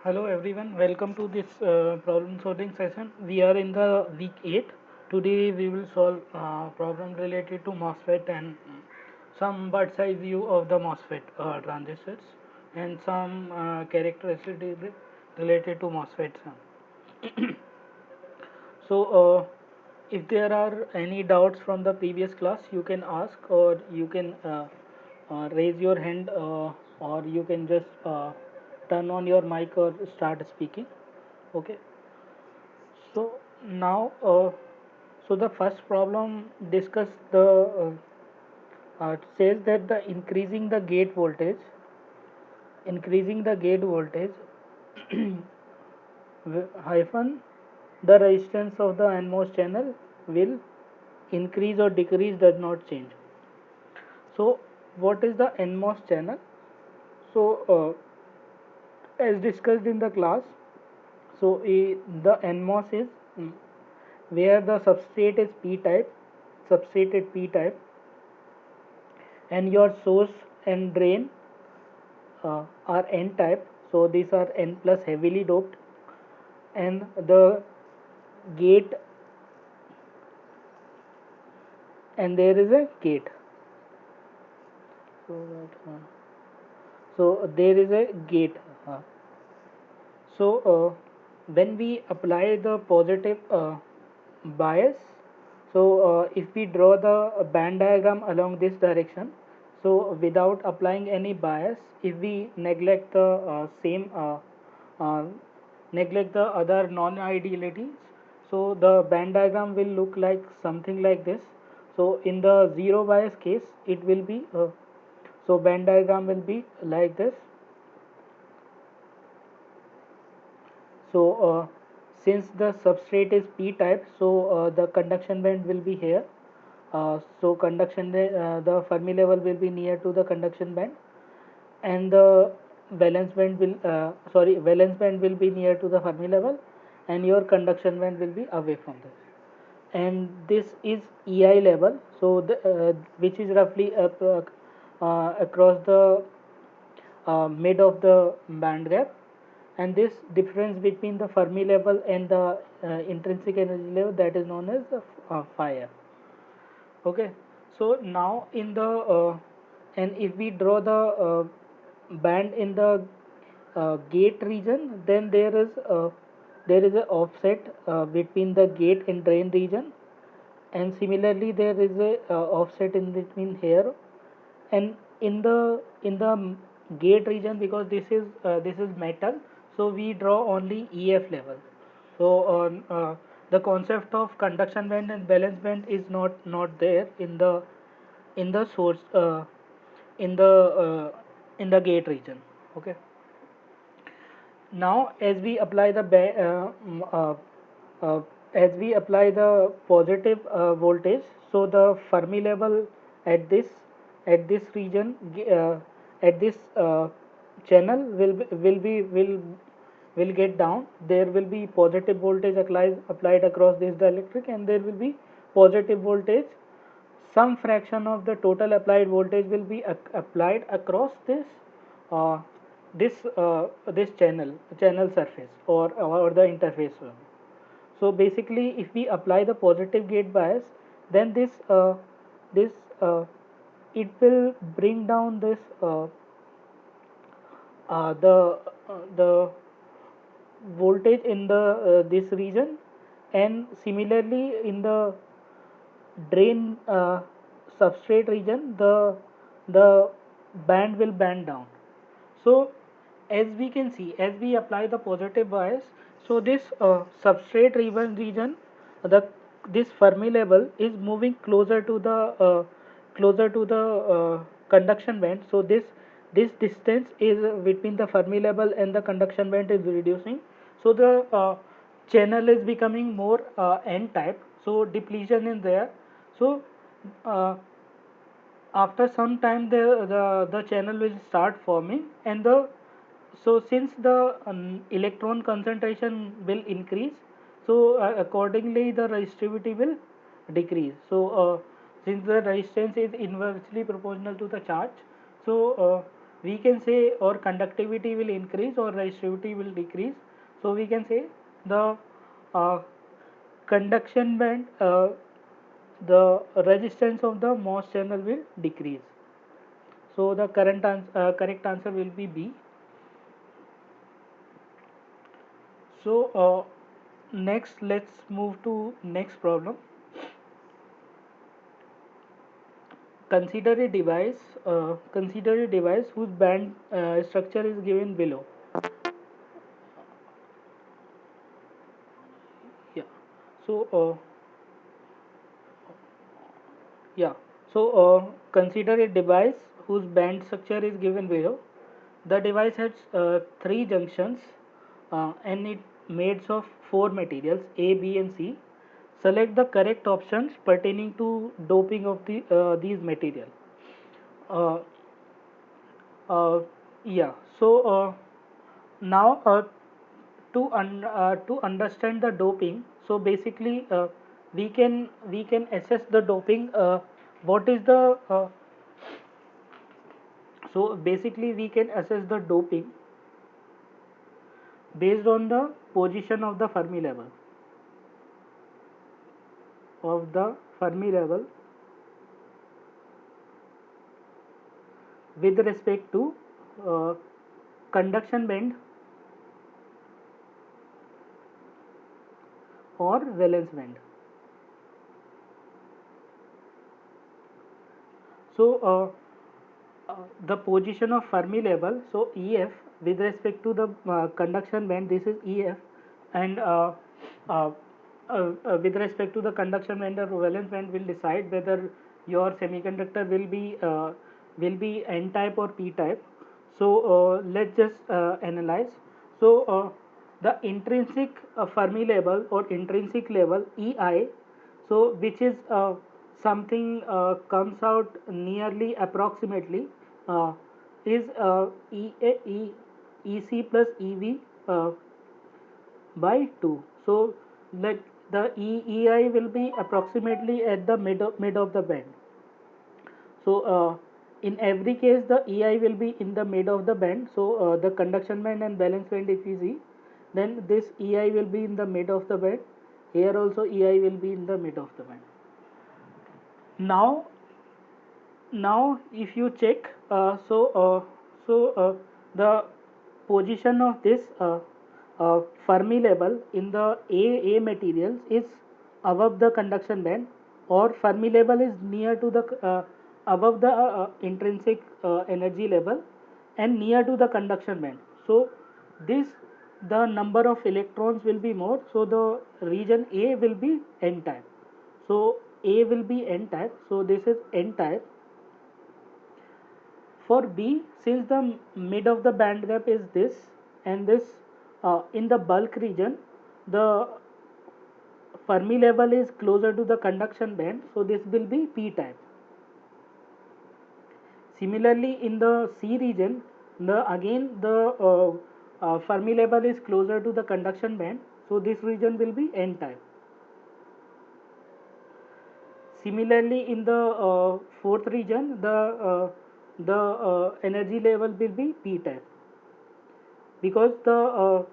Hello everyone, welcome to this problem solving session. We are in the week 8. Today we will solve problem related to MOSFET and some bird's eye view of the MOSFET transistors and some characteristics related to MOSFETs. So if there are any doubts from the previous class, you can ask or you can raise your hand or you can just turn on your mic or start speaking. Okay, so now so the first problem discuss the says that the increasing the gate voltage hyphen the resistance of the NMOS channel will increase or decrease does not change. So what is the NMOS channel? So as discussed in the class, so the NMOS is where the substrate is P type, and your source and drain are N type. So these are N plus heavily doped, and the gate, and there is a gate. So there is a gate. Uh, so when we apply the positive bias, so if we draw the band diagram along this direction, so without applying any bias, if we neglect the uh, neglect the other non-idealities, so the band diagram will look like something like this. So in the zero bias case, it will be so band diagram will be like this. So since the substrate is p type, so the conduction band will be here. So the Fermi level will be near to the conduction band, and the valence band will be near to the Fermi level, and your conduction band will be away from this. And this is EI level, so which is roughly across the mid of the band gap, and this difference between the Fermi level and the intrinsic energy level, that is known as the phi f. Okay, so now in the and if we draw the band in the gate region, then there is a offset between the gate and drain region, and similarly there is a offset in between here. And in the gate region, because this is metal, so we draw only EF level. So the concept of conduction band and valence band is not there in the source in the uh, in the gate region. Okay, now uh, as we apply the positive voltage, so the Fermi level at this region, at this channel will get down. There will be positive voltage applied across this dielectric, and there will be positive voltage, some fraction of the total applied voltage will be applied across uh, this channel surface, or the interface. So basically, if we apply the positive gate bias, then this it will bring down the voltage in the this region, and similarly in the drain substrate region, the band will band down. So as we can see, as we apply the positive bias, so this substrate region, the this Fermi level is moving closer to the conduction band. So this distance is between the Fermi level and the conduction band is reducing. So the channel is becoming more N type, so depletion is there. So uh, after some time, the channel will start forming, and the so since the electron concentration will increase, so accordingly the resistivity will decrease. So since the resistance is inversely proportional to the charge, so we can say, or conductivity will increase or resistivity will decrease. So we can say the uh, conduction band, the resistance of the MOS channel will decrease. So the correct answer will be B. So next, let's move to next problem. Consider a device whose band structure is given below. Yeah. So yeah. So consider a device whose band structure is given below. The device has three junctions and it made of four materials A, B, and C. Select the correct options pertaining to doping of these material. Uh, uh, yeah. So now to understand the doping, so basically we can assess the doping. What is the So basically we can assess the doping based on the position of the Fermi level with respect to uh, conduction band or valence band. So the position of Fermi level, so EF with respect to the conduction band, this is EF, and uh, with respect to the conduction band or valence band will decide whether your semiconductor will be N type or P type. So let's just analyze. So the intrinsic Fermi level or intrinsic level EI, so which is something comes out nearly approximately uh, is EC plus EV by 2. So let the EI will be approximately at the mid of the band. So in every case the EI will be in the mid of the band. So the conduction band and valence band, if you see, then this EI will be in the mid of the band. Here also EI will be in the mid of the band. Now if you check, the position of this Fermi level in the A materials is above the conduction band, or Fermi level is near to the above the intrinsic energy level and near to the conduction band. So this, the number of electrons will be more, so the region A will be N type. So A will be N type, so this is N type. For B, since the mid of the band gap is this, and this in the bulk region, the Fermi level is closer to the conduction band, so this will be P type. Similarly, in the C region, the Fermi level is closer to the conduction band, so this region will be N type. Similarly, in the fourth region, the energy level will be P type, because the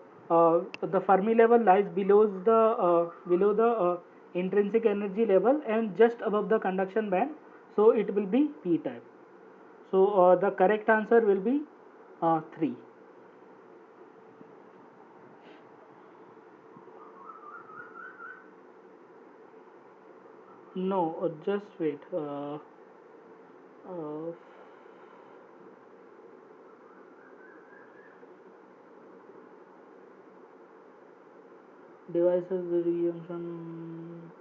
Fermi level lies below the intrinsic energy level and just above the conduction band, so it will be P type. So the correct answer will be 3. No, just wait. Uh, Devices reaction.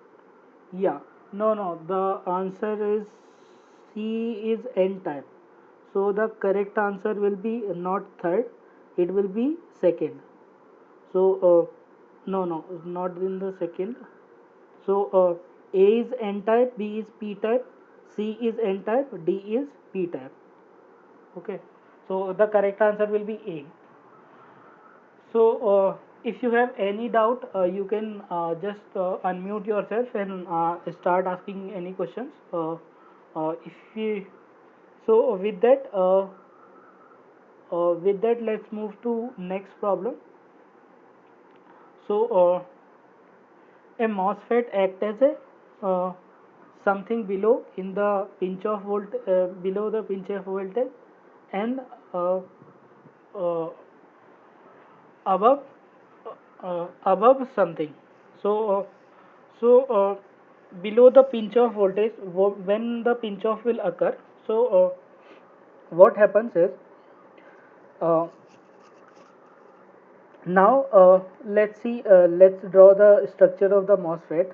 Yeah, no. The answer is C is N type. So the correct answer will be not third, it will be second. So no, not in the second. So A is N type, B is P type, C is N type, D is P type. Okay. So the correct answer will be A. So if you have any doubt, you can just unmute yourself and start asking any questions. If we, so with that, with that, let's move to next problem. So a MOSFET act as a something below in the pinch of volt below the pinch of voltage, and uh, uh, above above something. So below the pinch of voltage, when the pinch off will occur, so what happens is, uh, now let's draw the structure of the MOSFET.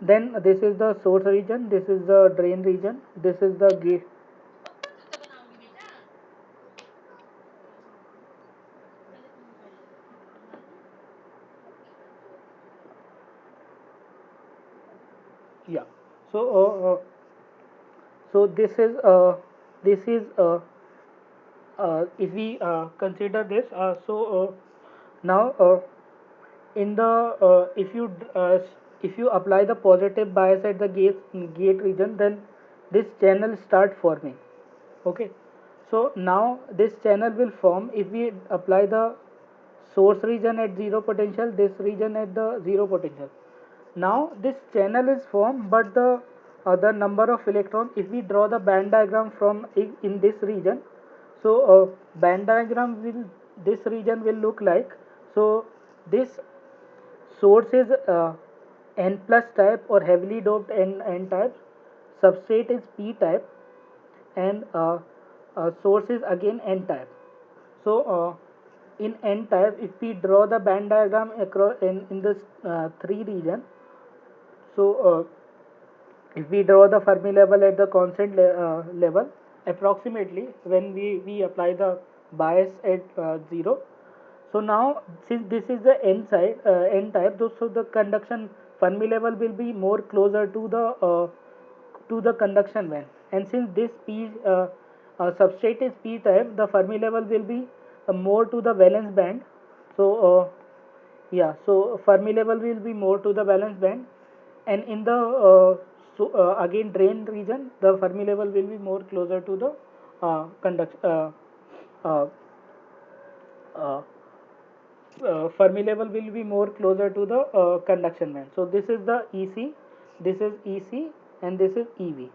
Then this is the source region, this is the drain region, this is the gate. Yeah. So this is if we consider this, now in the if you apply the positive bias at the gate region, then this channel start forming. Okay, so now this channel will form if we apply the source region at zero potential, this region at the zero potential. Now this channel is formed, but the number of electrons, if we draw the band diagram from in this region, so band diagram will, this region will look like, so this source is n plus type or heavily doped n type, substrate is p type, and source is again n type. So in n type, if we draw the band diagram across in this three region, so if we draw the Fermi level at the constant level, approximately when we apply the bias at 0, so now since this is the n side n type, so the conduction Fermi level will be more closer to the conduction band, and since this p substrate is p type, the Fermi level will be more to the valence band. So yeah, so Fermi level will be more to the valence band, and in the again drain region, the Fermi level will be more closer to the conduct uh, uh, Fermi level will be more closer to the conduction band. So this is the EC, this is EC, and this is EV.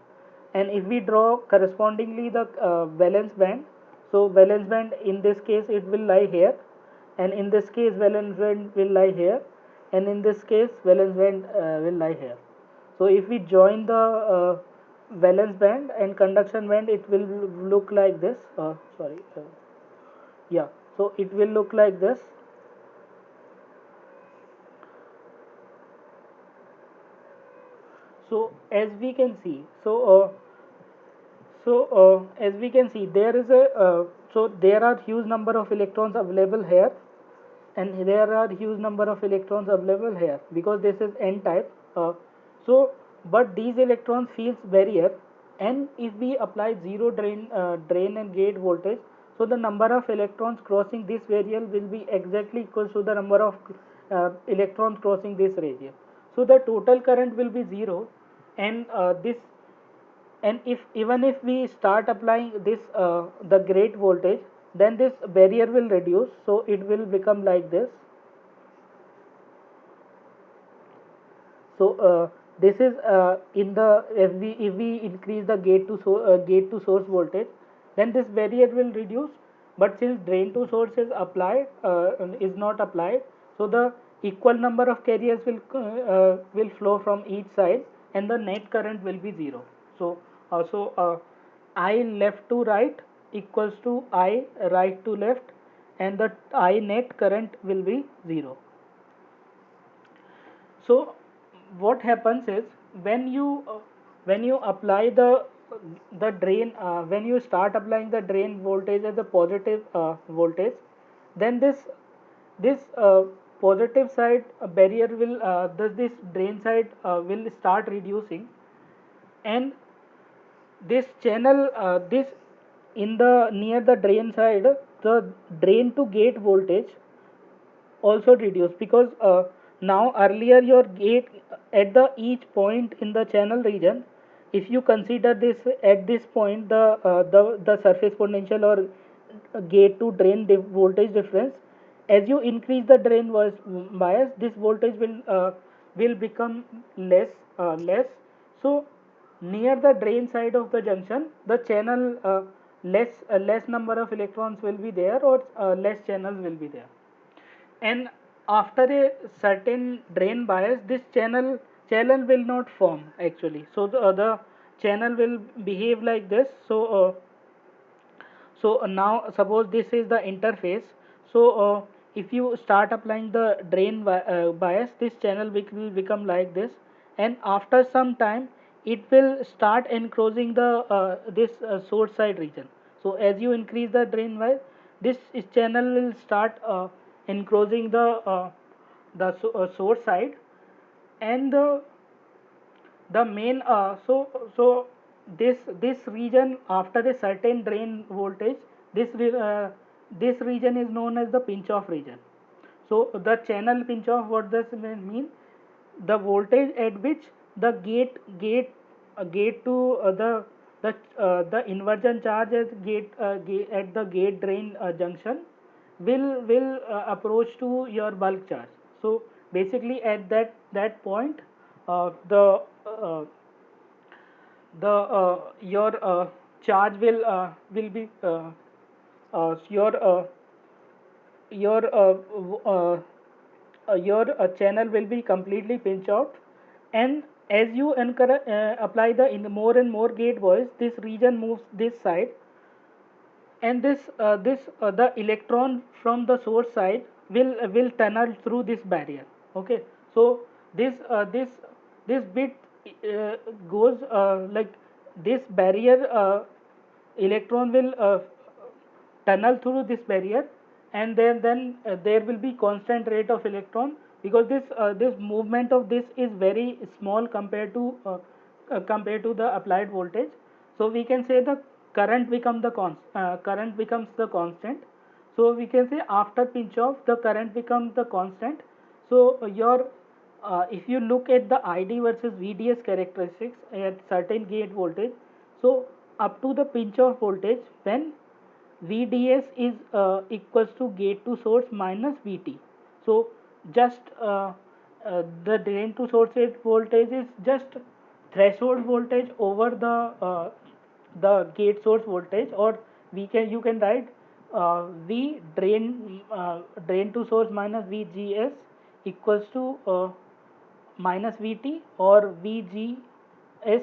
And if we draw correspondingly the valence band, so valence band in this case it will lie here, and in this case valence band will lie here, and in this case valence band will lie here. So if we join the valence band and conduction band, it will look like this. Sorry, yeah. So it will look like this. So as we can see, as we can see, there is a so there are huge number of electrons available here, and there are huge number of electrons available here because this is n type. So but these electrons feels barrier, and if we apply zero drain and gate voltage, so the number of electrons crossing this barrier will be exactly equal to the number of electrons crossing this radius. So the total current will be zero, and this, and if even if we start applying this the gate voltage, then this barrier will reduce, so it will become like this. So this is in the, if we increase the gate to source voltage, then this barrier will reduce, but since drain to source is applied is not applied, so the equal number of carriers will flow from each side, and the net current will be zero. So I left to right equals to I right to left, and the I net current will be zero. So what happens is, when you apply the drain when you start applying the drain voltage as the positive voltage, then this positive side barrier will this drain side will start reducing, and this channel this in the near the drain side, the drain to gate voltage also reduce, because now earlier your gate at the each point in the channel region, if you consider this at this point the surface potential or gate to drain voltage difference. As you increase the drain bias, this voltage will become less. So near the drain side of the junction, the channel less number of electrons will be there, or less channels will be there. And after a certain drain bias, this channel will not form actually. So the channel will behave like this. So now suppose this is the interface. So if you start applying the bias, this channel will become like this, and after some time it will start encroaching the this source side region. So as you increase the drain bias, this channel will start encroaching the source side, and the main this region, after a certain drain voltage, this region is known as the pinch off region. So the channel pinch off, what does it mean? The voltage at which the gate to the inversion charge at the gate drain junction will approach to your bulk charge. So basically at that point, uh, the your charge will be your channel will be completely pinch out. And as you apply the in more and more gate voice, this region moves this side, and this the electron from the source side will tunnel through this barrier. Okay, so this bit uh, goes like this barrier, electron will tunnel through this barrier, and then there will be constant rate of electron, because this movement of this is very small compared to the applied voltage. So we can say the current becomes the constant. So we can say after pinch off, the current becomes the constant. So your if you look at the ID versus VDS characteristics at certain gate voltage, so up to the pinch off voltage, when VDS is equals to gate to source minus VT. So just the drain to source voltage is just threshold voltage over the gate source voltage, or you can write V drain to source minus VGS equals to minus Vt, or Vgs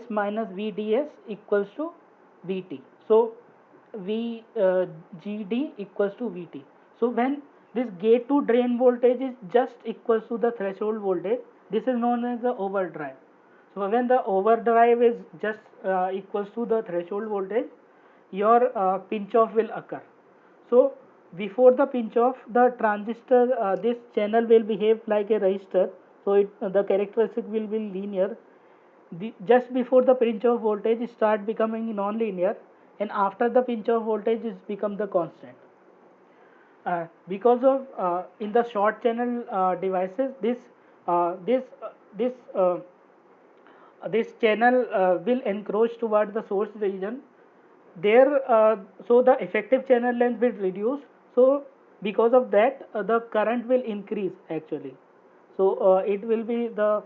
minus Vds equals to Vt. So Vgd equals to Vt. So when this gate to drain voltage is just equals to the threshold voltage, this is known as the overdrive. So when the overdrive is just equals to the threshold voltage, your pinch off will occur. So before the pinch off, the transistor, this channel will behave like a resistor. So the characteristic will be linear. Just before the pinch off voltage start becoming non-linear, and after the pinch off voltage is become the constant. Because of in the short channel devices, this this channel will encroach toward the source region. There so the effective channel length will reduce. So because of that, the current will increase actually. So it will be the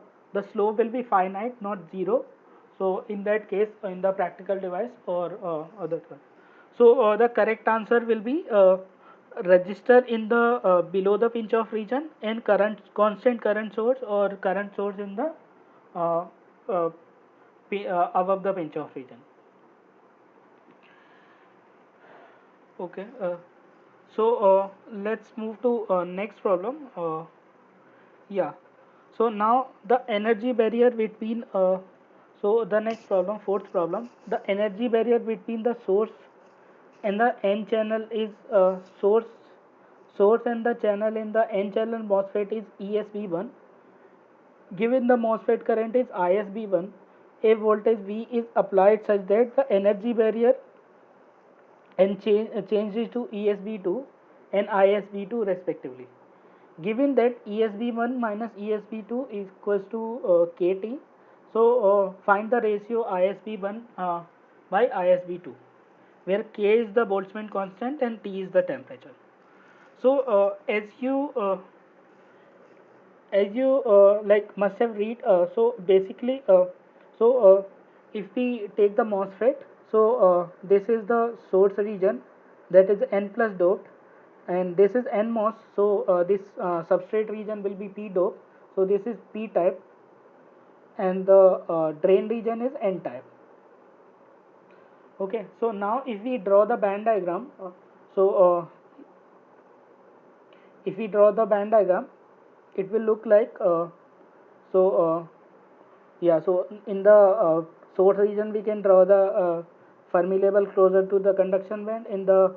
slope will be finite, not zero. So in that case, in the practical device or other one. So the correct answer will be register in the below the pinch off region, and constant current source or current source in the uh, uh, above the pinch off region. Okay, so let's move to next problem. Yeah, so now the energy barrier between so the next problem, fourth problem, the energy barrier between the source and the N channel is source and the channel in the N channel MOSFET is ESB1. Given the MOSFET current is ISB1, a voltage V is applied such that the energy barrier and changes to ESB2 and ISB2 respectively. Given that ESB1 minus ESB2 is equals to KT, so find the ratio ISB1 by ISB2. where K is the Boltzmann constant and T is the temperature. So as you like must have read, so basically so if we take the MOSFET, so this is the source region, that is n plus doped, and this is NMOS, so this substrate region will be p doped, so this is p type, and the drain region is n type. Okay, so now if we draw the band diagram, so if we draw the band diagram, it will look like so yeah, so in the source region we can draw the Fermi level closer to the conduction band. In the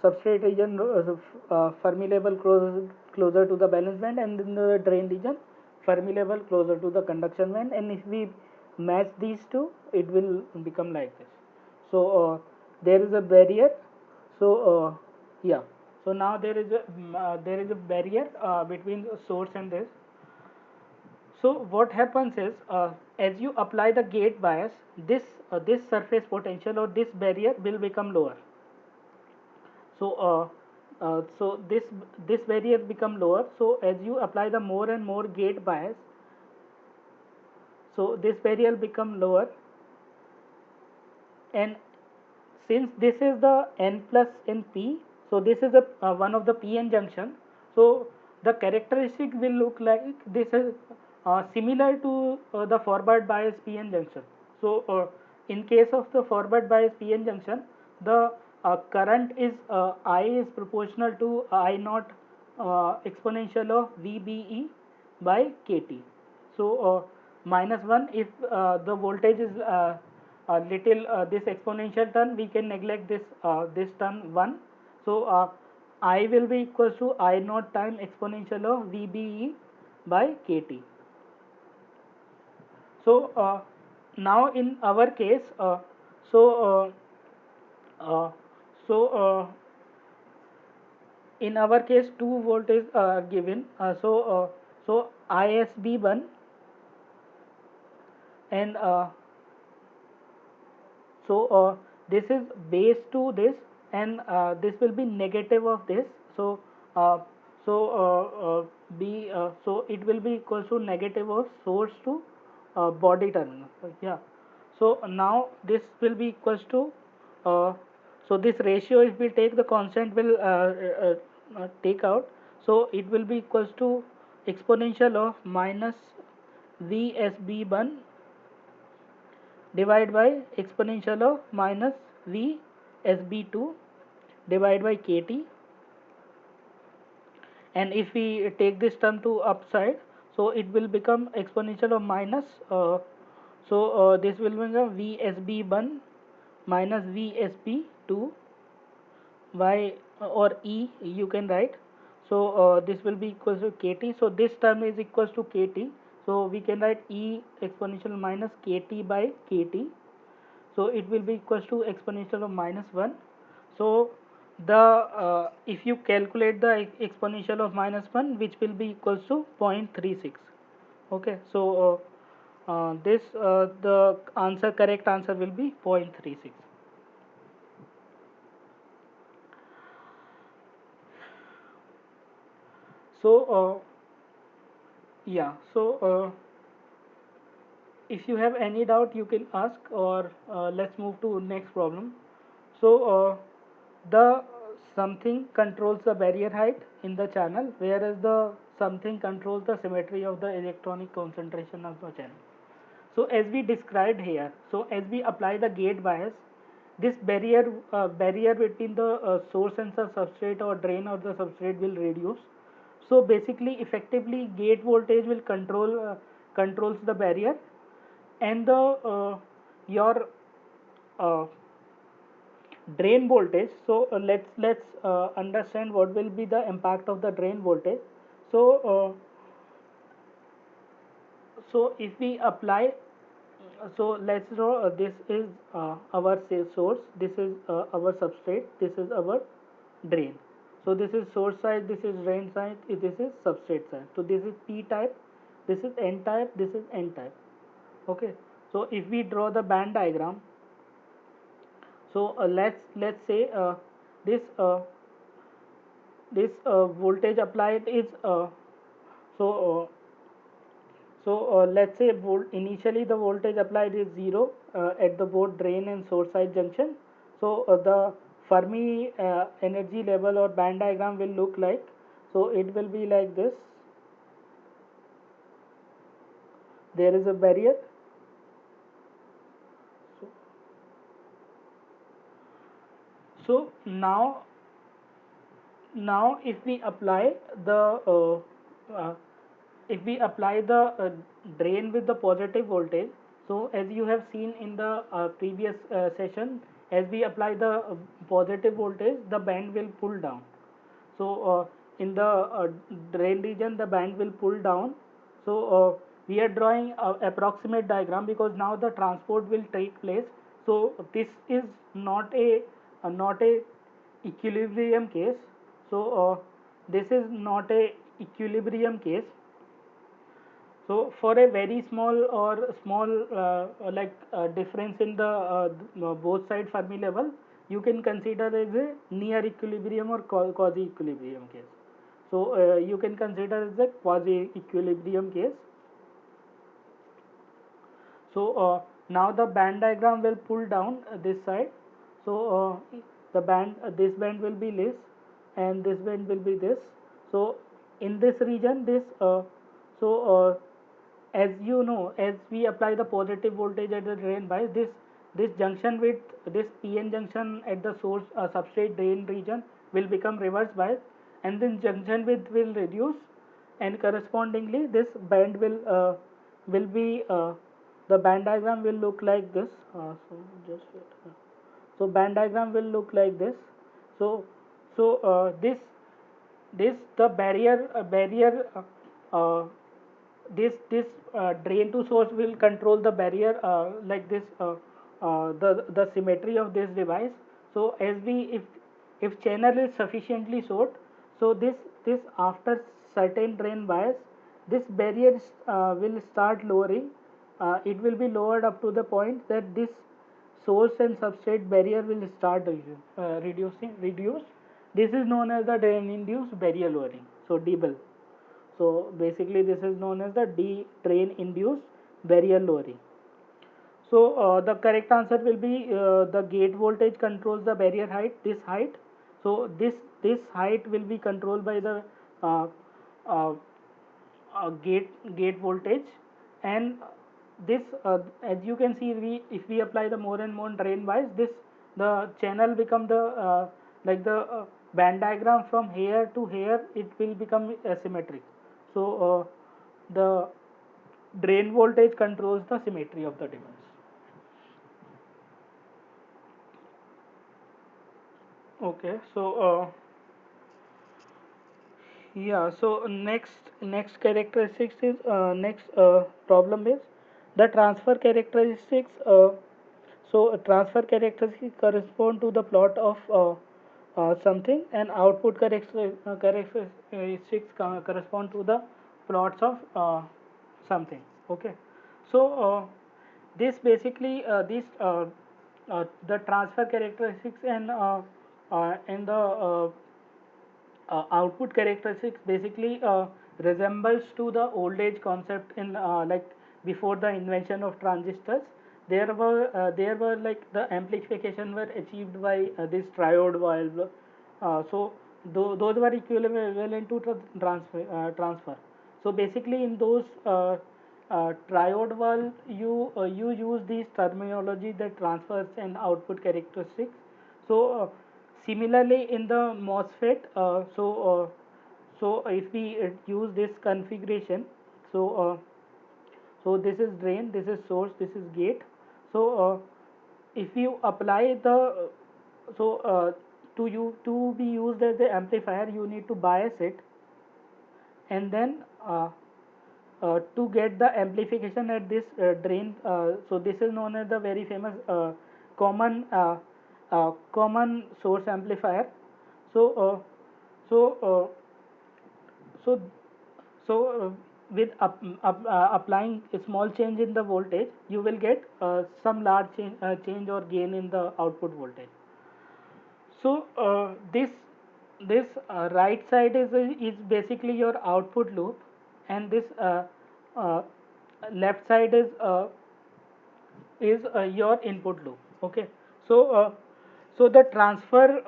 substrate region, Fermi level closer to the valence band, and in the drain region Fermi level closer to the conduction band. And if we match these two, it will become like this. So there is a barrier. So yeah, so now there is a barrier between the source and this. So what happens is, as you apply the gate bias, this surface potential or this barrier will become lower. So this barrier become lower. So as you apply the more and more gate bias, so this barrier become lower, and since this is the n plus in p, so this is a one of the p-n junction. So the characteristic will look like this is similar to the forward bias p-n junction. So in case of the forward bias p-n junction, the current is I is proportional to I naught exponential of VBE by KT. So -1 if the voltage is a little this exponential term, we can neglect this term 1. So I will be equals to I naught time exponential of VBE by KT. So now in our case, so uh, so in our case 2 voltage are given. So ISB1 and so this is base to this, and this will be negative of this. So uh, so so it will be equal to negative of source to body terminal. So, yeah, so now this will be equals to so this ratio, if we take the constant, will take out, so it will be equals to exponential of minus VSB1 divided by exponential of minus V SB2 divided by KT. And if we take this term to upside, so it will become exponential of minus this will become VSB1 minus VSB2 by or E you can write. So this will be equals to KT, so this term is equals to KT, so we can write E exponential minus KT by KT. So it will be equals to exponential of -1. So the if you calculate the exponential of -1, which will be equals to 0.36. Okay, so this the correct answer will be 0.36. So yeah, so if you have any doubt you can ask, or let's move to next problem. So the something controls the barrier height in the channel, whereas the something controls the symmetry of the electronic concentration of the channel. So as we described here, so as we apply the gate bias, this barrier between the source and the substrate or drain or the substrate will reduce. So basically effectively gate voltage will controls the barrier, and the your uh, drain voltage. So let's understand what will be the impact of the drain voltage. So so if we apply, so let's draw this is our say source, this is our substrate, this is our drain. So this is source side, this is drain side, this is substrate side. So this is P type, this is N type, this is N type. Okay, so if we draw the band diagram, So let's say this voltage applied is so let's say initially the voltage applied is 0 at the both drain and source side junction. So the Fermi energy level or band diagram will look like, so it will be like this. There is a barrier. So, so now if we apply the uh, if we apply the drain with the positive voltage, so as you have seen in the previous session, as we apply the positive voltage, the band will pull down. So in the drain region the band will pull down. So we are drawing a approximate diagram because now the transport will take place. So this is not a equilibrium case. So this is not a equilibrium case. So for a very small or small difference in the both side Fermi level, you can consider as a near equilibrium or quasi equilibrium case. So you can consider as a quasi equilibrium case. So now the band diagram will pull down this side. So the band this band will be this and this band will be this. So in this region this so as you know, as we apply the positive voltage at the drain bias, this junction with this PN junction at the source substrate drain region will become reverse bias, and then junction width will reduce, and correspondingly this band will be the band diagram will look like this. So just wait. So band diagram will look like this. So this the barrier this drain to source will control the barrier like this the symmetry of this device. So as we if channel is sufficiently short, so this after certain drain bias, this barrier will start lowering. It will be lowered up to the point that this source and substrate barrier will start reduce. This is known as the drain induced barrier lowering, so DBL. So basically this is known as the drain induced barrier lowering. So the correct answer will be the gate voltage controls the barrier height, this height. So this height will be controlled by the uh, uh, gate voltage. And this as you can see, we if we apply the more and more drain bias, this the channel become the like the band diagram from here to here, it will become asymmetric. So the drain voltage controls the symmetry of the device. Okay, so yeah, so next characteristics is next problem is the transfer characteristics. So transfer characteristics correspond to the plot of something, and output characteristics correspond to the plots of something. Okay, so this basically the transfer characteristics and the output characteristics basically resembles to the old age concept in like before the invention of transistors. There were like the amplification were achieved by this triode valve. So those were equivalent to transfer. So basically in those triode valve you use these terminology that transfers and output characteristics. So similarly in the MOSFET, so if we use this configuration, so so this is drain, this is source, this is gate. So if you apply the so to be used as the amplifier, you need to bias it, and then to get the amplification at this drain. So this is known as the very famous common common source amplifier. So so so so with applying a small change in the voltage, you will get some large change or gain in the output voltage. So this right side is basically your output loop, and this uh, left side is your input loop. Okay, so the transfer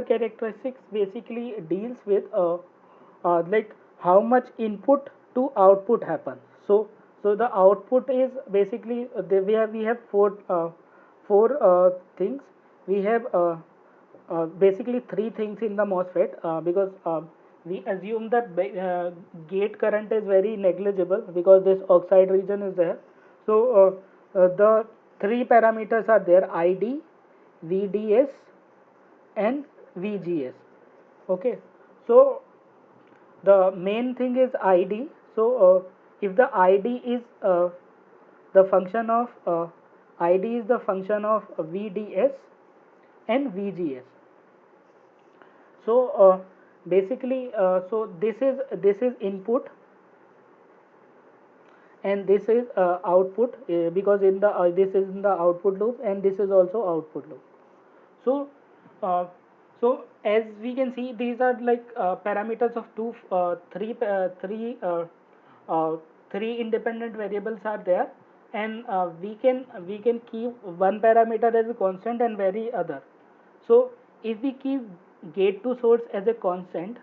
characteristics basically deals with like how much input to output happens. So the output is basically we have four things. We have basically three things in the MOSFET, because we assume that gate current is very negligible because this oxide region is there. So the three parameters are there: ID, VDS, and VGS. Okay, so the main thing is ID. So if the ID is the function of ID is the function of VDS and VGS. So basically so this is input, and this is output, because in the this is in the output loop, and this is also output loop. So uh, so as we can see, these are like parameters of uh, three independent variables are there, and we can keep one parameter as a constant and vary other. So if we keep gate to source as a constant,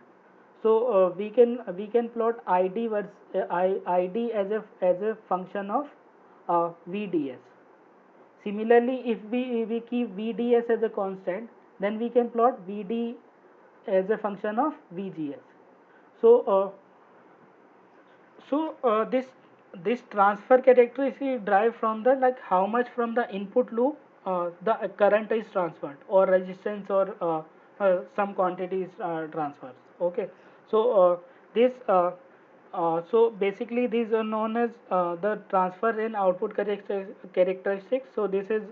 so we can plot ID versus ID as a function of VDS. Similarly, if we keep VDS as a constant, then we can plot VD as a function of VGS. So this transfer characteristic derive from the like how much from the input loop the current is transferred, or resistance, or some quantities transfers. Okay, so this so basically these are known as the transfer in output characteristics. So this is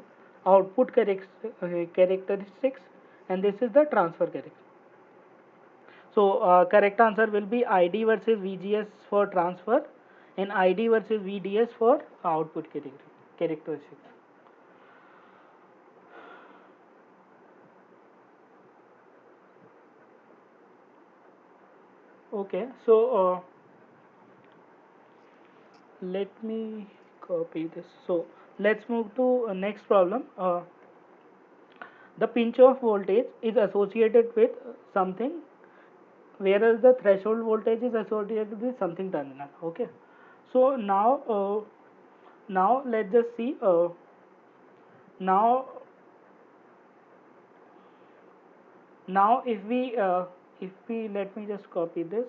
output characteristics, and this is the transfer characteristics. So correct answer will be ID versus VGS for transfer, and ID versus VDS for output characteristics. Okay, so let me copy this. So let's move to next problem. The pinch off voltage is associated with something, whereas the threshold voltage is associated with something terminal. Okay, so now let's just see. Now now if we let me just copy this.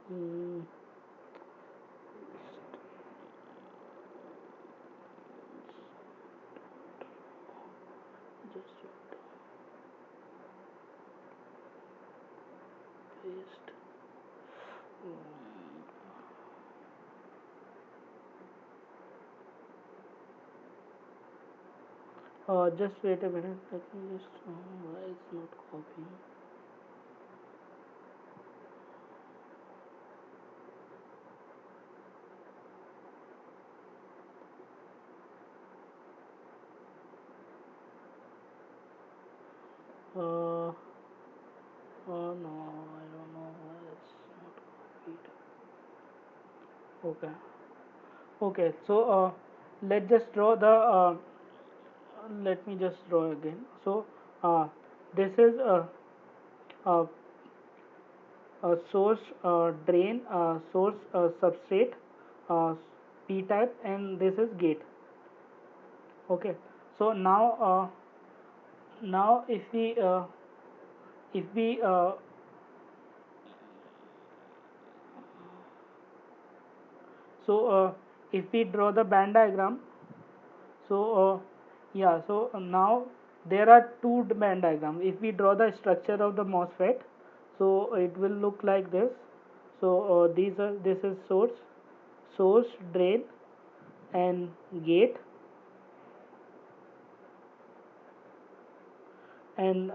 Mm, just paste. Just wait a minute. Let me just why it's not copying. Uh, oh no, I don't know why it's not copied. Okay, okay. So let's just draw the. Let me just draw again. So this is a, a source, drain, source, substrate, uh, p type, and this is gate. Okay, so now if we so if we draw the band diagram. So yeah, so now there are two band diagrams. If we draw the structure of the MOSFET, so it will look like this. So this is source, drain, and gate, and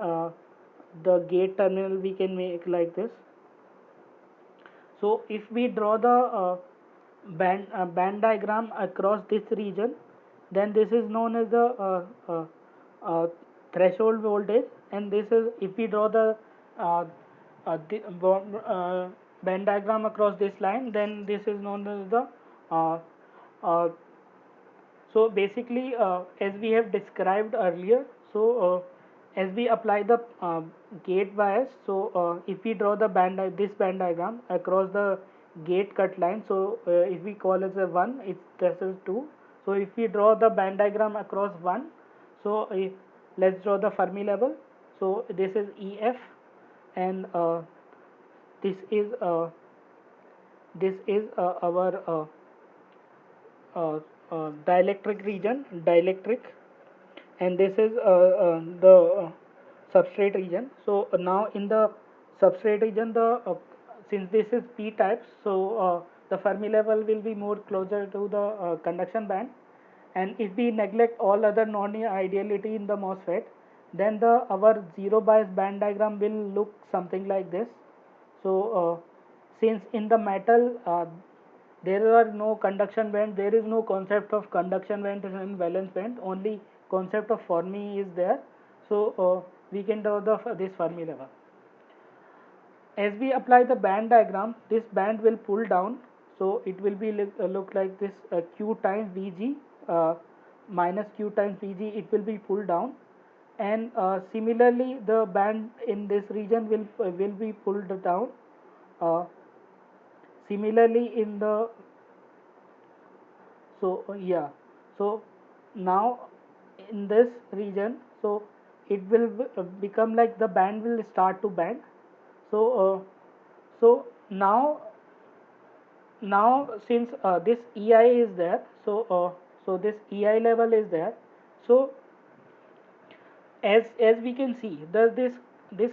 the gate terminal we can make like this. So if we draw the band diagram across this region, then this is known as the uh, threshold voltage, and this is, if we draw the uh, band diagram across this line, then this is known as the uh, uh, so basically, as we have described earlier, so as we apply the gate bias, so if we draw the this band diagram across the gate cut line, so if we call it a 1, this is 2. So if we draw the band diagram across 1, so let's draw the Fermi level. So this is EF, and this is our uh, dielectric region, and this is the substrate region. So now in the substrate region, the since this is p type, so the Fermi level will be more closer to the conduction band, and if we neglect all other non-ideality in the MOSFET, then our zero bias band diagram will look something like this. So since in the metal there are no conduction band, there is no concept of conduction band and valence band, only concept of Fermi is there. So we can draw this Fermi level. As we apply the band diagram, this band will pull down, so it will be look like this, q times Vg minus q times Vg, it will be pulled down, and similarly the band in this region will be pulled down. Similarly in the, so yeah, so now in this region, so it will become like the band will start to bend. So so now since this EI is there, so so this EI level is there, so as we can see, does this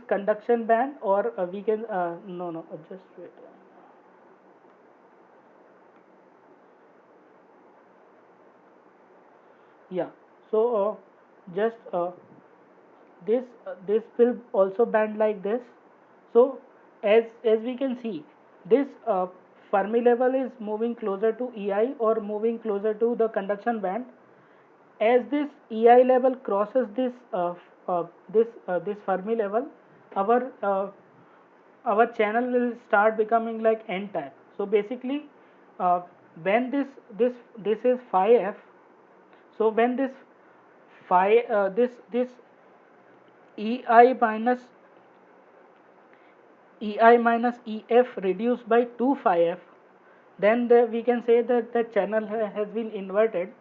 conduction band, or we can no, just wait. Yeah, so just this will also bend like this. So as we can see, this Fermi level is moving closer to EI or moving closer to the conduction band. As this EI level crosses this Fermi level, our channel will start becoming like N type. So basically, when this is phi f, so when this phi this EI minus EF reduced by 2 phi f, then we can say that the channel has been inverted,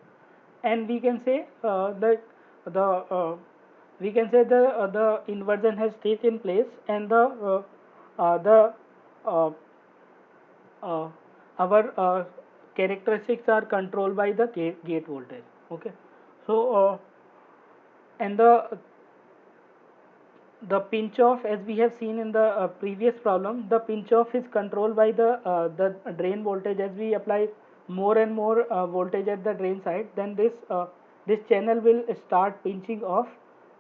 and we can say that the we can say the inversion has taken place, and the uh, uh, our characteristics are controlled by the gate voltage. Okay, so and the pinch off, as we have seen in the previous problem, the pinch off is controlled by the drain voltage. As we apply more and more voltage at the drain side, then this channel will start pinching off,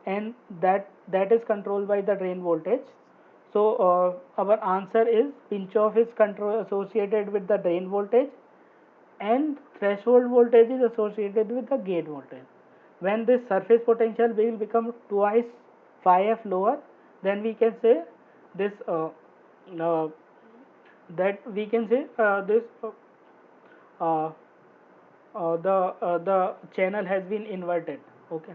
and that is controlled by the drain voltage. So our answer is pinch off is control associated with the drain voltage, and threshold voltage is associated with the gate voltage. When this surface potential will become twice phi f lower, then we can say this uh, that we can say this uh, the channel has been inverted. Okay,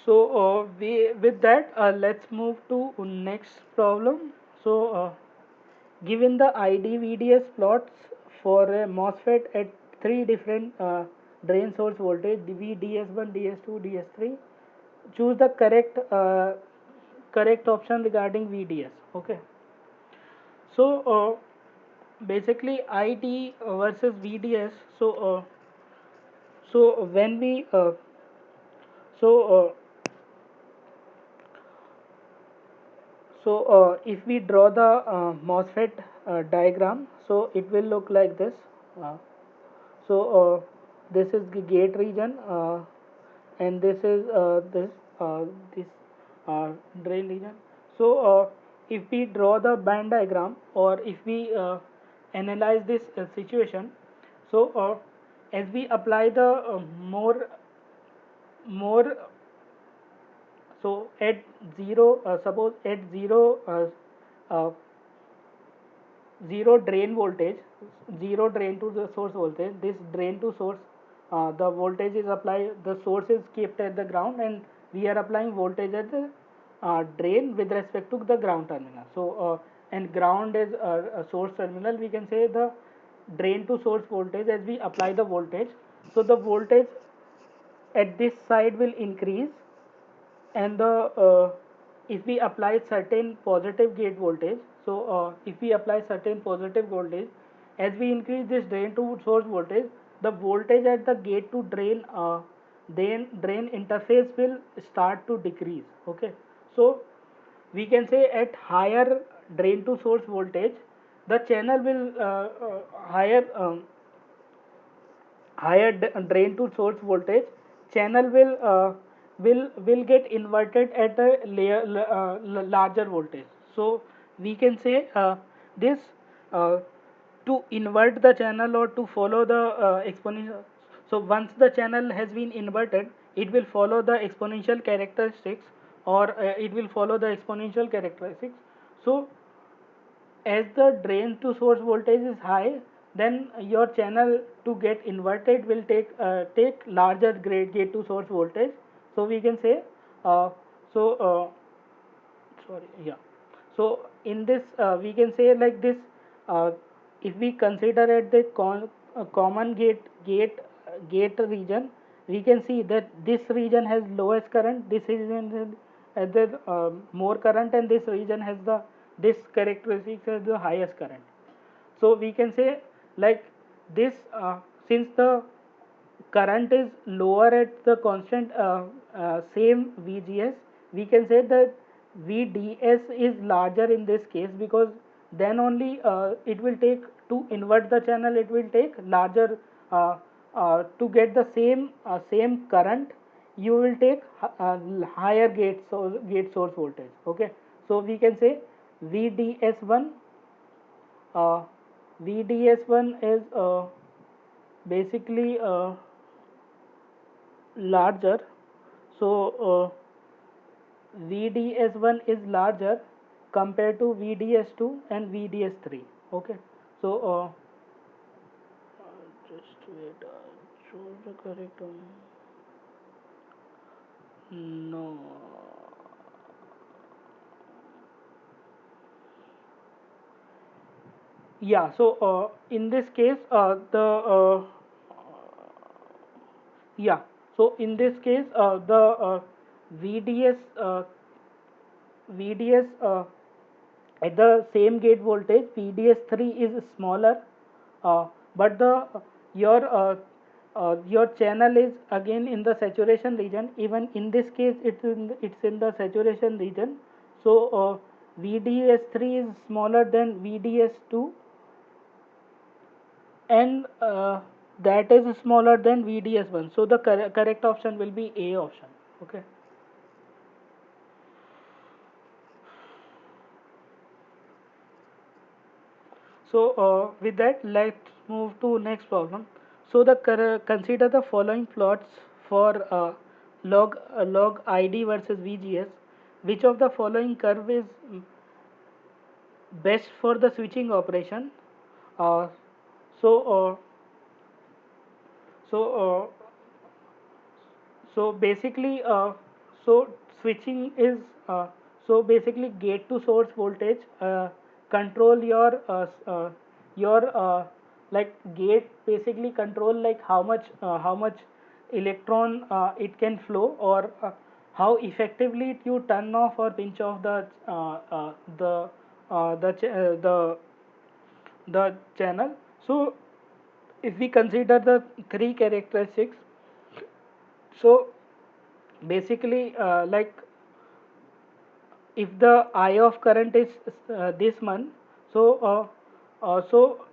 so we with that, let's move to next problem. So given the ID/VDS plots for a MOSFET at three different drain source voltage, DS1, DS2, DS3, choose the correct option regarding VDS. Okay, so basically ID versus VDS. So when we So if we draw the MOSFET diagram, so it will look like this. Uh, so this is the gate region, and this is this drain region. So if we draw the band diagram, or if we analyze this situation, so as we apply the more so at zero, suppose at uh, zero drain voltage, zero drain to the source voltage, this drain to source, the voltage is applied, the source is kept at the ground, and we are applying voltage at the drain with respect to the ground terminal. So and ground is a source terminal, we can say the drain to source voltage. As we apply the voltage, so the voltage at this side will increase, and the if we apply certain positive gate voltage, so if we apply certain positive voltage, as we increase this drain to source voltage, the voltage at the gate to drain interface will start to decrease. Okay, so we can say at higher drain to source voltage, the channel will higher drain to source voltage channel will get inverted at a larger voltage. So we can say this uh, to invert the channel or to follow the exponential. So once the channel has been inverted, it will follow the exponential characteristics, or it will follow the exponential characteristics. So as the drain to source voltage is high, then your channel to get inverted will take larger grade gate to source voltage. So we can say uh, so sorry, yeah. So in this we can say like this, uh, if we consider at the common gate region, we can see that this region has lowest current, this region has the more current, and this region has the this characteristics has the highest current. So we can say like this, since the current is lower at the constant same VGS, we can say that VDS is larger in this case, because then only it will take to invert the channel, it will take larger to get the same current, you will take higher gate source voltage. Okay, so we can say VDS1 uh, VDS1 is basically larger. So VDS1 is larger compared to VDS2 and VDS3. Okay, so just wait, choose the correct one. No, yeah. So in this case, the yeah. So in this case, the VDS VDS at the same gate voltage, VDS3 is smaller, but the your your channel is again in the saturation region. Even in this case, it's in the saturation region. So VDS3 is smaller than VDS2, and that is smaller than VDS1. So the correct option will be A option. Okay. So with that, let's move to next problem. So the consider the following plots for log ID versus VGS. Which of the following curve is best for the switching operation? Uh, so so so basically so switching is so basically gate to source voltage control your like gate basically control like how much electron it can flow, or how effectively you turn off or pinch off the channel. So if we consider the three characteristics, so basically like if the I of current is this one, so so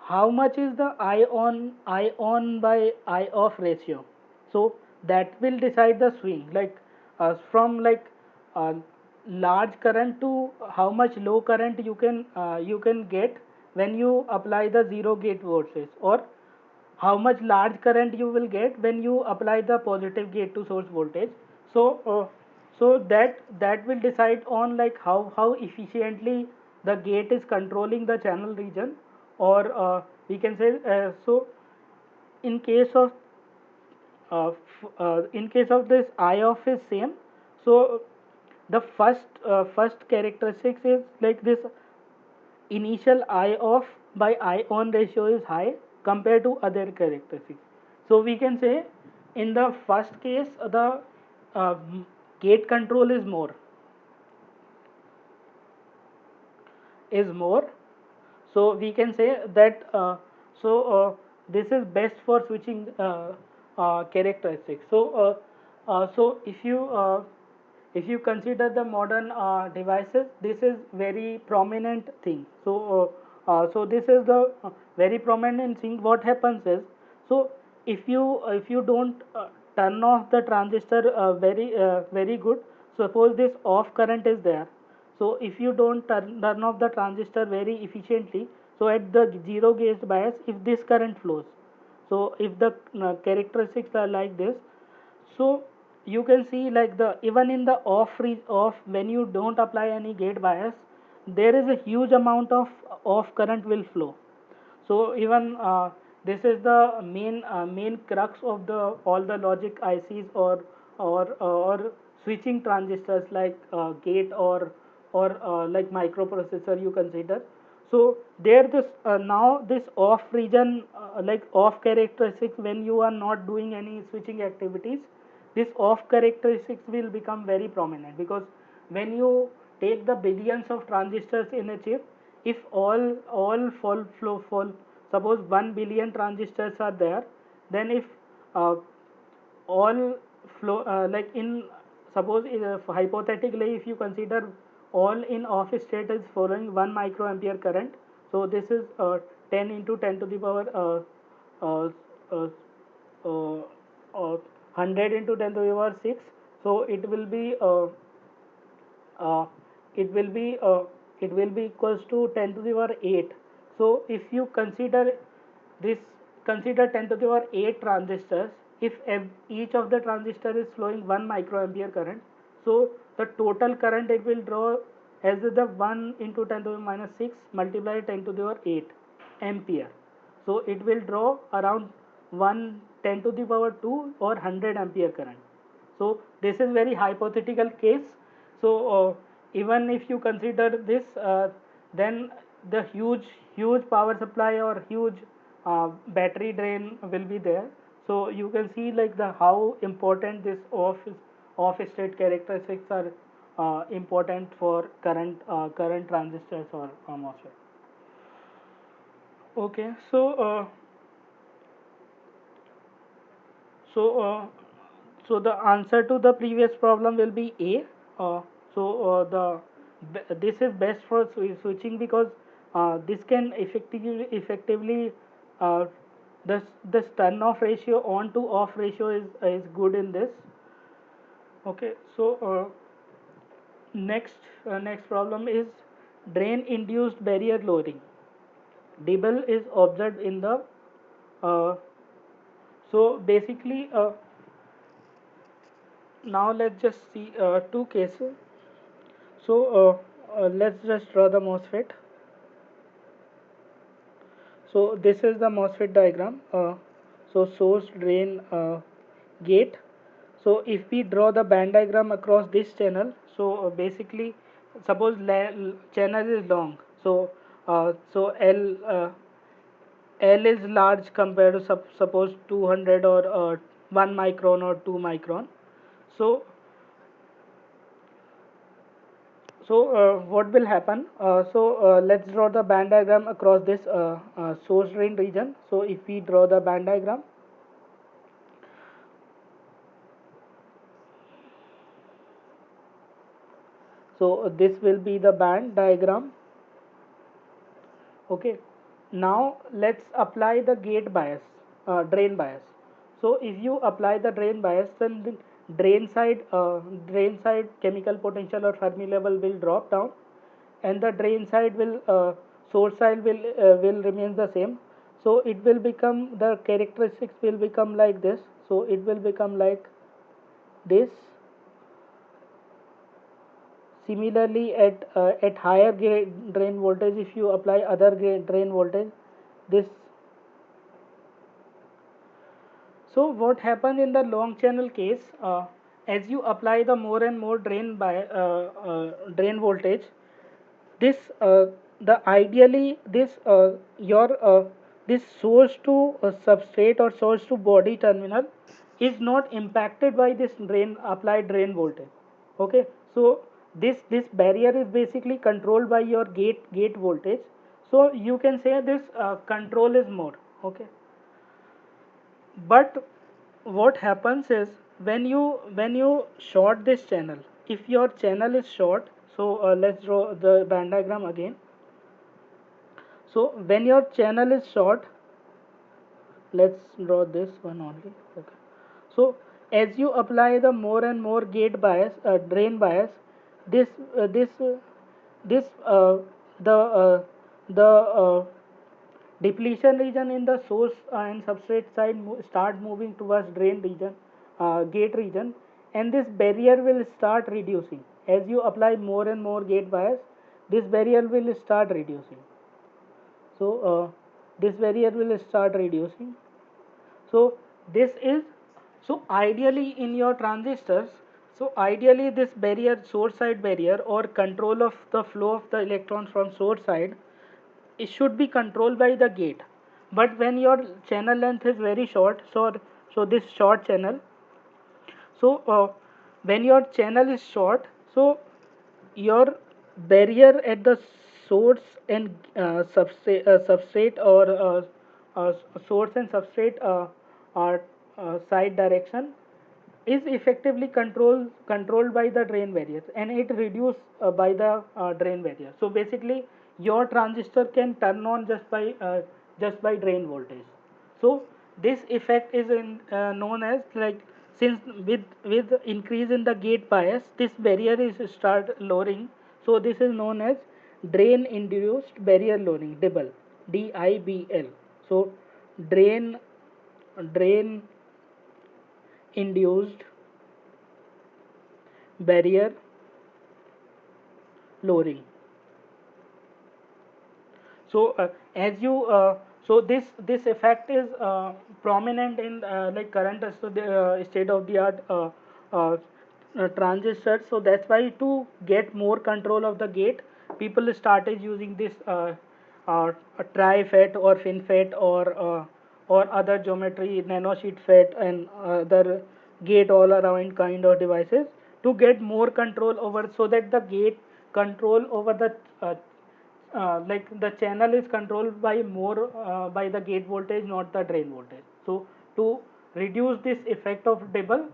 how much is the I on by I off ratio, so that will decide the swing, like from like uh, large current to how much low current you can get when you apply the zero gate voltage, or how much large current you will get when you apply the positive gate to source voltage. So that will decide on like how efficiently the gate is controlling the channel region, or we can say so in case of in case of this I of is same. So the first characteristics is like this: initial I off by I on ratio is high compared to other characteristics. So we can say in the first case the uh, gate control is more. So we can say that so this is best for switching characteristics. So so if you consider the modern devices, this is very prominent thing. So so this is the very prominent thing. What happens is, so if you don't turn off the transistor very good, suppose this off current is there, so if you don't turn off the transistor very efficiently, so at the zero gauge bias, if this current flows, so if the characteristics are like this, so you can see like the even in the off when you don't apply any gate bias, there is a huge amount of off current will flow. So even this is the main crux of the all the logic ICs, or switching transistors like gate, or like microprocessor you consider. So there this now this off region, like off characteristics, when you are not doing any switching activities, this off characteristics will become very prominent, because when you take the billions of transistors in a chip, if all fall, suppose 1 billion transistors are there, then if uh, all flow like in suppose hypothetically, if you consider all in off state is following 1 microampere current, so this is 10 into 10 to the power uh, uh, uh, 100 into 10 to the power 6, so uh, it will be uh, it will be equals to 10 to the power 8. So if you this consider 10 to the power 8 transistors, if each of the transistor is flowing 1 microampere current, so the total current it will draw as the 1 into 10 to the minus 6 multiplied 10 to the power 8 ampere. So it will draw around 1 10 to the power 2 or 100 ampere current. So this is very hypothetical case. So even if you consider this, then the huge power supply or huge battery drain will be there. So you can see like the how important this off state characteristics are important for current transistors or MOSFET. Okay, so so the answer to the previous problem will be A. So this is best for switching, because this can effectively uh, the turn off ratio on to off ratio is good in this. Okay, so next problem is drain induced barrier lowering. Dibble is observed in the so basically now let's just see two cases. So let's just draw the MOSFET. So this is the MOSFET diagram. So source, drain, gate. So if we draw the band diagram across this channel, so basically suppose channel is long, so so L is large compared to suppose 200 or 1 micron or 2 micron. So so what will happen? So let's draw the band diagram across this source drain region. So if we draw the band diagram, So this will be the band diagram. Okay, now let's apply the gate bias, drain bias. So if you apply the drain bias, then the drain side chemical potential or Fermi level will drop down, and the drain side will source side will remain the same. So it will become, the characteristics will become like this. So it will become like this. Similarly, at higher drain voltage, if you apply other drain voltage, this. So what happens in the long channel case, as you apply the more and more drain voltage, this the ideally this your this source to substrate or source to body terminal is not impacted by this applied drain voltage. Okay, so this barrier is basically controlled by your gate voltage. So you can say this control is more. Okay, but what happens is, when you short this channel, if your channel is short, so let's draw the band diagram again. So when your channel is short, let's draw this one only. Okay, so as you apply the more and more gate bias, drain bias, this this the depletion region in the source and substrate side start moving towards drain region, gate region, and this barrier will start reducing. As you apply more and more gate bias, this barrier will start reducing. So this barrier will start reducing. So this is, so ideally in your transistors, so ideally this barrier, source side barrier, or control of the flow of the electrons from source side, it should be controlled by the gate. But when your channel length is very short, so this short channel, so when your channel is short, so your barrier at the source and substrate or uh, source and substrate side direction is effectively controlled by the drain barrier, and it reduced by the drain barrier. So basically your transistor can turn on just by drain voltage. So this effect is known as, like, since with increase in the gate bias, this barrier is start lowering. So this is known as drain induced barrier lowering, DIBL. So drain drain induced barrier lowering. So as you so this effect is prominent in like current state of the art uh, transistors. So that's why, to get more control of the gate, people started using this tri FET or FinFET or other geometry, nanosheet FET, and other gate all around kind of devices to get more control over, so that the gate control over the like the channel is controlled by more by the gate voltage, not the drain voltage. So to reduce this effect of double,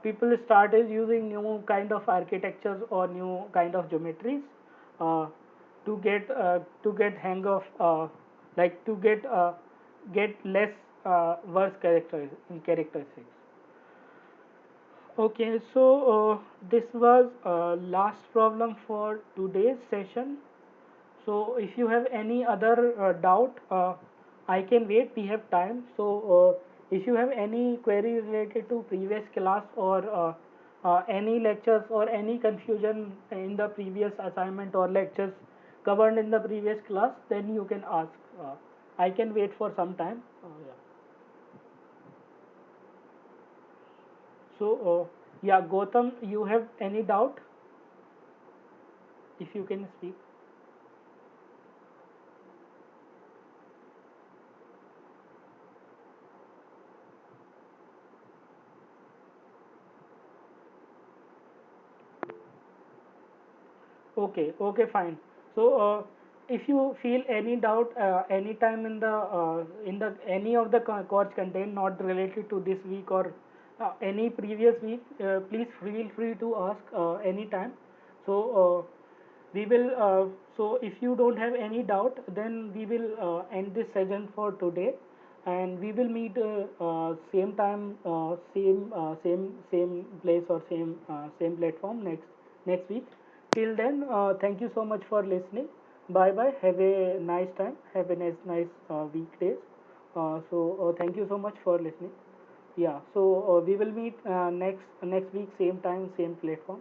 people started using new kind of architectures or new kind of geometries uh, to get hang of like to get less worse characteristics. Okay, so this was last problem for today's session. So if you have any other doubt, I can wait. We have time. So if you have any query related to previous class, or any lectures, or any confusion in the previous assignment or lectures covered in the previous class, then you can ask. I can wait for some time. Yeah. So yeah, Gautam, you have any doubt? If you can speak. Okay, okay, fine. So, if you feel any doubt anytime in the any of the course content not related to this week or any previous week, please feel free to ask anytime. So we will so if you don't have any doubt, then we will end this session for today, and we will meet same time, same place, or same platform next week. Till then, thank you so much for listening. Bye bye, have a nice time, have a nice weekdays. Thank you so much for listening. Yeah, so we will meet next week, same time, same platform.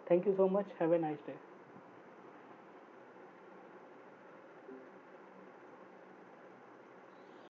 Thank you so much, have a nice day.